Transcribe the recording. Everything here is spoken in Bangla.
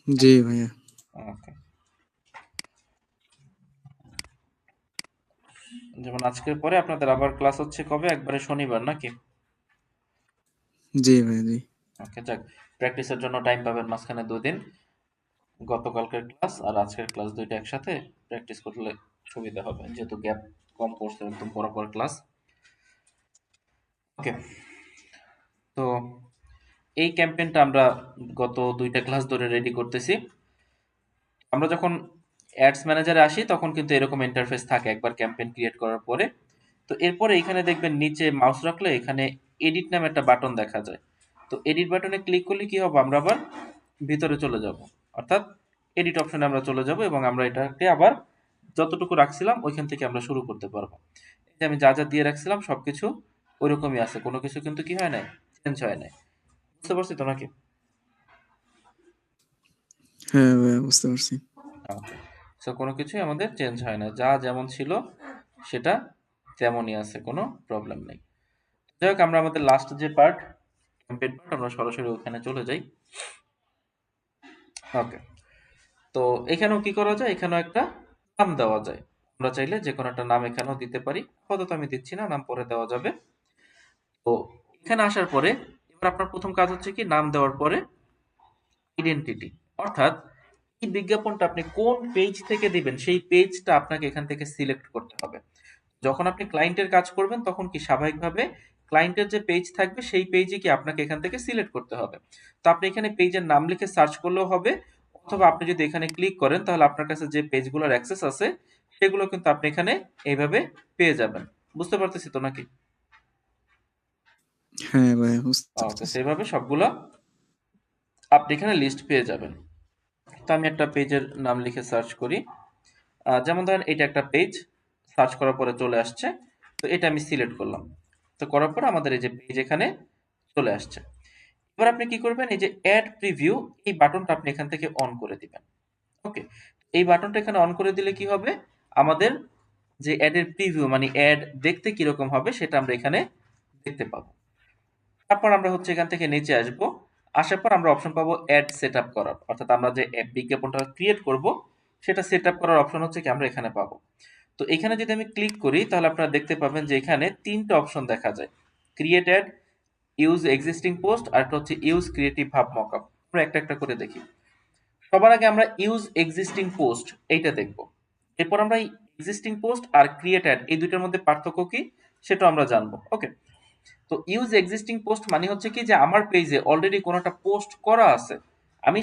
জি ভাইয়া। ওকে, যেমন আজকের পরে আপনাদের আবার ক্লাস হচ্ছে কবে? একবারে শনিবার নাকি? জি ভাইয়া, জি। ওকে, যাক, প্র্যাকটিসের জন্য টাইম পাবেন মাঝখানে 2 দিন। গতকালকের ক্লাস আর আজকের ক্লাস দুইটা একসাথে প্র্যাকটিস করলে সুবিধা হবে, যেহেতু গ্যাপ কম পড়ছে, একদম পরপর ক্লাস। ওকে, তো এই ক্যাম্পেইনটা আমরা গত 2টা ক্লাস ধরে রেডি করতেছি। আমরা যখন অ্যাডস ম্যানেজারে আসি তখন কিন্তু এরকম ইন্টারফেস থাকে একবার ক্যাম্পেইন ক্রিয়েট করার পরে। তো এরপরে এখানে দেখবেন নিচে মাউস রাখলে এখানে এডিট নামে একটা বাটন দেখা যায়। তো এডিট বাটনে ক্লিক করলে কি হবে, আমরা আবার ভিতরে চলে যাব, অর্থাৎ এডিট অপশনে আমরা চলে যাব এবং আমরা এটাকে আবার যতটুকু রাখছিলাম ওইখান থেকে আমরা শুরু করতে পারবো। এই যে আমি যা যা দিয়ে রাখছিলাম সবকিছু ওইরকমই আছে, কোনো কিছু কিন্তু কি হয় নাই, চেঞ্জ হয় নাই। বুঝতে পারছি তো নাকি? হ্যাঁ ভাইয়া, বুঝতে পারছি। ওকে, সো কোনো কিছুই আমাদের চেঞ্জ হয় না, যা যেমন ছিল সেটা তেমনই আছে, কোনো প্রবলেম নেই। যাই হোক, আমরা আমাদের লাস্ট যে পার্ট, ক্যাম্পেইন পার্ট, আমরা সরাসরি ওখানে চলে যাই। ওকে, তো এখানেও কি করা যায়, এখানেও একটা নাম দেওয়া যায়। আমরা চাইলে যে কোনো একটা নাম এখানেও দিতে পারি, আপাতত আমি দিচ্ছি না, নাম পরে দেওয়া যাবে। তো এখানে আসার পরে এবার আপনার প্রথম কাজ হচ্ছে কি, নাম দেওয়ার পরে আইডেন্টিটি, অর্থাৎ এই বিজ্ঞাপনটা আপনি কোন পেজ থেকে দিবেন সেই পেজটা আপনাকে এখান থেকে সিলেক্ট করতে হবে। যখন আপনি ক্লায়েন্টের কাজ করবেন তখন কি স্বাভাবিকভাবে ক্লায়েন্টের যে পেজ থাকবে সেই পেজে কি আপনাকে এখান থেকে সিলেক্ট করতে হবে। তো আপনি এখানে পেজের নাম লিখে সার্চ করলেও হবে, অথবা আপনি যদি এখানে ক্লিক করেন তাহলে আপনার কাছে যে পেজগুলোর অ্যাক্সেস আছে সেগুলো কিন্তু আপনি এখানে এইভাবে পেয়ে যাবেন। বুঝতে পারতেছি তো নাকি? হ্যাঁ ভাইয়া, বুঝতে ওকে, পারতেছি। সেইভাবে সবগুলো আপনি এখানে লিস্ট পেয়ে যাবেন। তো আমি একটা পেজের নাম লিখে সার্চ করি। যেমন ধরেন এটা একটা পেজ, সার্চ করার পরে চলে আসছে। তো এটা আমি সিলেক্ট করলাম। তো করার পরে আমাদের এই যে পেজ এখানে চলে আসছে। এবার আপনি কি করবেন, এই যে অ্যাড প্রিভিউ, এই বাটনটা আপনি এখান থেকে অন করে দিবেন। ওকে, এই বাটনটা এখানে অন করে দিলে কি হবে, আমাদের যে অ্যাডের প্রিভিউ মানে অ্যাড দেখতে কিরকম হবে সেটা আমরা এখানে দেখতে পাবো। তারপর আমরা হচ্ছে এখান থেকে নিচে আসবো, আসার পর আমরা অপশন পাবো অ্যাড সেট আপ করার, অর্থাৎ আমরা যে বিজ্ঞাপনটা ক্রিয়েট করব সেটা সেট আপ করার অপশন হচ্ছে কি আমরা এখানে পাবো। তো এখানে যদি আমি ক্লিক করি তাহলে আপনারা দেখতে পাবেন যে এখানে 3টা অপশন দেখা যায়, create ad, use existing post, আর একটা হচ্ছে ইউজ ক্রিয়েটিভ হাব মকআপ। আমরা একটা একটা করে দেখি। সবার আগে আমরা ইউজ এক্সিস্টিং পোস্ট এইটা দেখব। এরপর আমরা এক্সিস্টিং পোস্ট আর ক্রিয়েট অ্যাড এই দুইটার মধ্যে পার্থক্য কি সেটা আমরা জানবো। ওকে, তো ইউজ এক্সিস্টিং পোস্ট মানে হচ্ছে কি যে আমার পেজে অলরেডি কোনো একটা পোস্ট করা আছে, আমি